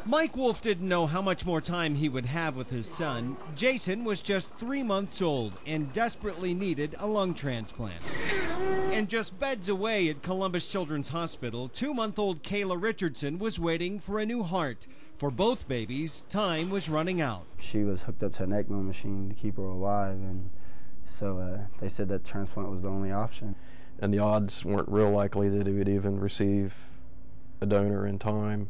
Mike Wolfe didn't know how much more time he would have with his son. Jason was just 3 months old and desperately needed a lung transplant. And just beds away at Columbus Children's Hospital, 2-month-old Kayla Richardson was waiting for a new heart. For both babies, time was running out. She was hooked up to an ECMO machine to keep her alive, and so they said that transplant was the only option. And the odds weren't real likely that he would even receive a donor in time.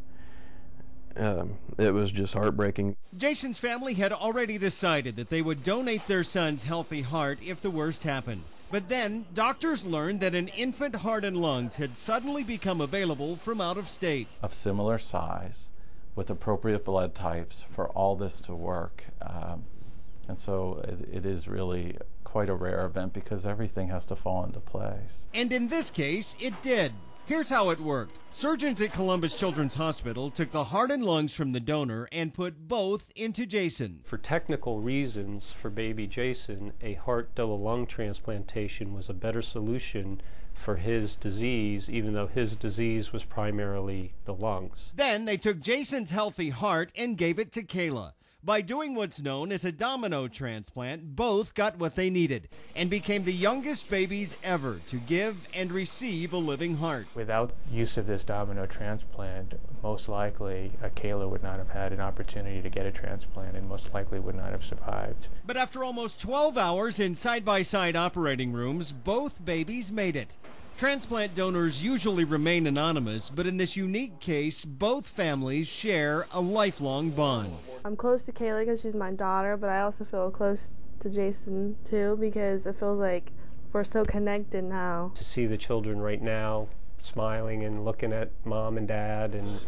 It was just heartbreaking. Jason's family had already decided that they would donate their son's healthy heart if the worst happened. But then, doctors learned that an infant heart and lungs had suddenly become available from out of state. Of similar size, with appropriate blood types for all this to work. And so it is really quite a rare event because everything has to fall into place. And in this case, it did. Here's how it worked. Surgeons at Columbus Children's Hospital took the heart and lungs from the donor and put both into Jason. For technical reasons, for baby Jason, a heart double lung transplantation was a better solution for his disease, even though his disease was primarily the lungs. Then they took Jason's healthy heart and gave it to Kayla. By doing what's known as a domino transplant, both got what they needed and became the youngest babies ever to give and receive a living heart. Without use of this domino transplant, most likely Kayla would not have had an opportunity to get a transplant and most likely would not have survived. But after almost 12 hours in side-by-side operating rooms, both babies made it. Transplant donors usually remain anonymous, but in this unique case, both families share a lifelong bond. I'm close to Kayla because she's my daughter, but I also feel close to Jason too because it feels like we're so connected now. To see the children right now smiling and looking at mom and dad, and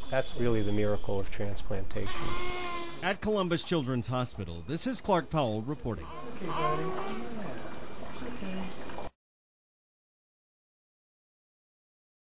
that's really the miracle of transplantation. At Columbus Children's Hospital, this is Clark Powell reporting.